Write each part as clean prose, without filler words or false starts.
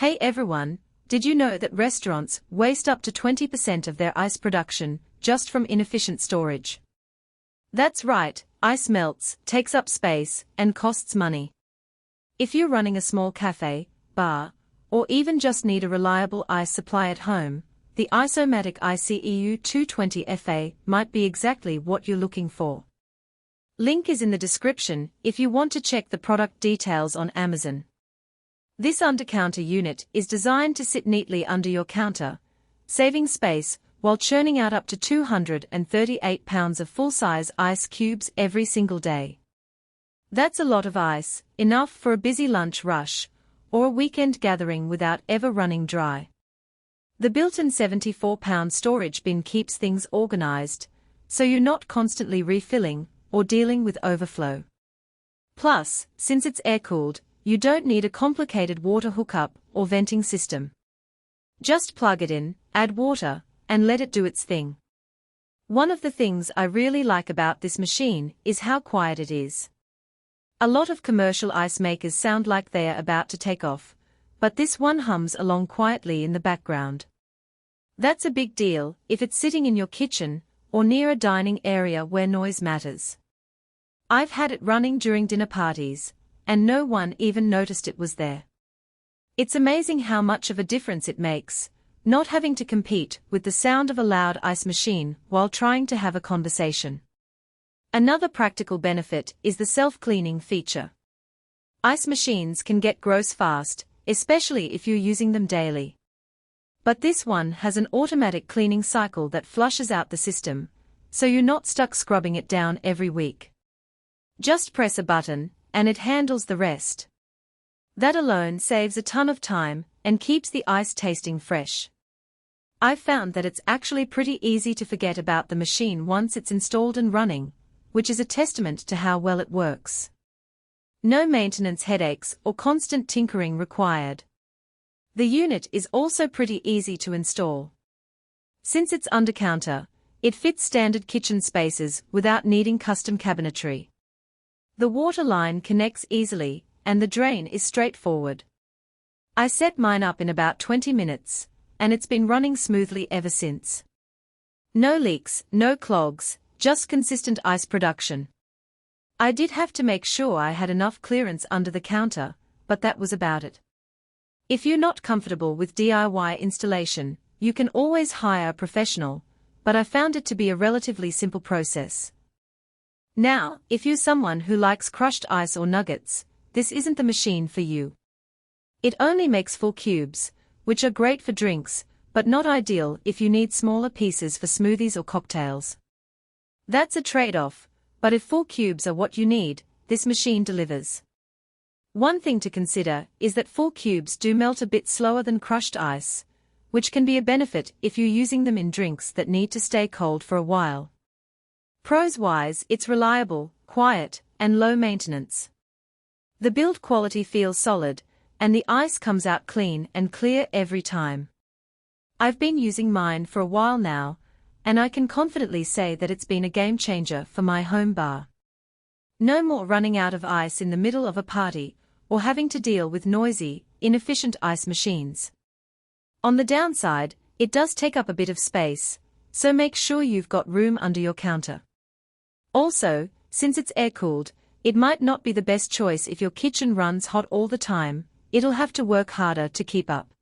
Hey everyone, did you know that restaurants waste up to 20% of their ice production just from inefficient storage? That's right, ice melts, takes up space, and costs money. If you're running a small cafe, bar, or even just need a reliable ice supply at home, the Ice-O-Matic ICEU220FA might be exactly what you're looking for. Link is in the description if you want to check the product details on Amazon. This Undercounter unit is designed to sit neatly under your counter, saving space while churning out up to 238 pounds of full-size ice cubes every single day. That's a lot of ice, enough for a busy lunch rush, or a weekend gathering without ever running dry. The built-in 74-pound storage bin keeps things organized, so you're not constantly refilling or dealing with overflow. Plus, since it's air-cooled, you don't need a complicated water hookup or venting system. Just plug it in, add water, and let it do its thing. One of the things I really like about this machine is how quiet it is. A lot of commercial ice makers sound like they're about to take off, but this one hums along quietly in the background. That's a big deal if it's sitting in your kitchen or near a dining area where noise matters. I've had it running during dinner parties, and no one even noticed it was there. It's amazing how much of a difference it makes, not having to compete with the sound of a loud ice machine while trying to have a conversation. Another practical benefit is the self-cleaning feature. Ice machines can get gross fast, especially if you're using them daily. But this one has an automatic cleaning cycle that flushes out the system, so you're not stuck scrubbing it down every week. Just press a button, and it handles the rest. That alone saves a ton of time and keeps the ice tasting fresh. I've found that it's actually pretty easy to forget about the machine once it's installed and running, which is a testament to how well it works. No maintenance headaches or constant tinkering required. The unit is also pretty easy to install. Since it's Undercounter, it fits standard kitchen spaces without needing custom cabinetry. The water line connects easily, and the drain is straightforward. I set mine up in about 20 minutes, and it's been running smoothly ever since. No leaks, no clogs, just consistent ice production. I did have to make sure I had enough clearance under the counter, but that was about it. If you're not comfortable with DIY installation, you can always hire a professional, but I found it to be a relatively simple process. Now, if you're someone who likes crushed ice or nuggets, this isn't the machine for you. It only makes full cubes, which are great for drinks, but not ideal if you need smaller pieces for smoothies or cocktails. That's a trade-off, but if full cubes are what you need, this machine delivers. One thing to consider is that full cubes do melt a bit slower than crushed ice, which can be a benefit if you're using them in drinks that need to stay cold for a while. Pros-wise, it's reliable, quiet, and low maintenance. The build quality feels solid, and the ice comes out clean and clear every time. I've been using mine for a while now, and I can confidently say that it's been a game changer for my home bar. No more running out of ice in the middle of a party, or having to deal with noisy, inefficient ice machines. On the downside, it does take up a bit of space, so make sure you've got room under your counter. Also, since it's air-cooled, it might not be the best choice if your kitchen runs hot all the time, it'll have to work harder to keep up.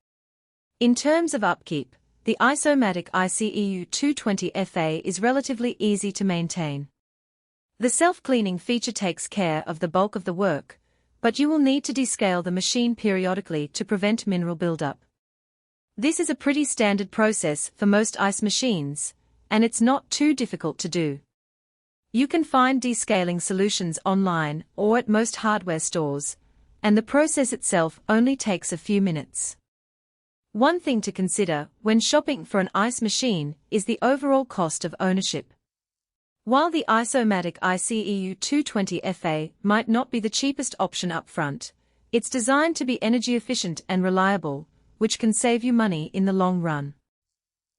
In terms of upkeep, the Ice-O-Matic ICEU220FA is relatively easy to maintain. The self-cleaning feature takes care of the bulk of the work, but you will need to descale the machine periodically to prevent mineral buildup. This is a pretty standard process for most ice machines, and it's not too difficult to do. You can find descaling solutions online or at most hardware stores, and the process itself only takes a few minutes. One thing to consider when shopping for an ice machine is the overall cost of ownership. While the Ice-O-Matic ICEU220FA might not be the cheapest option up front, it's designed to be energy efficient and reliable, which can save you money in the long run.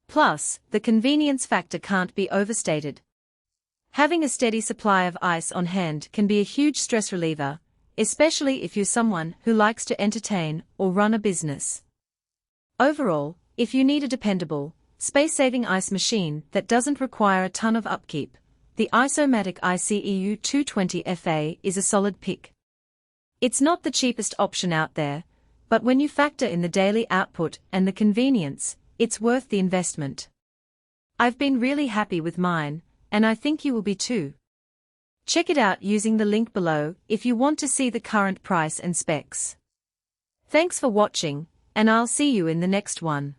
Plus, the convenience factor can't be overstated. Having a steady supply of ice on hand can be a huge stress reliever, especially if you're someone who likes to entertain or run a business. Overall, if you need a dependable, space-saving ice machine that doesn't require a ton of upkeep, the Ice-O-Matic ICEU220FA is a solid pick. It's not the cheapest option out there, but when you factor in the daily output and the convenience, it's worth the investment. I've been really happy with mine, and I think you will be too. Check it out using the link below if you want to see the current price and specs. Thanks for watching, and I'll see you in the next one.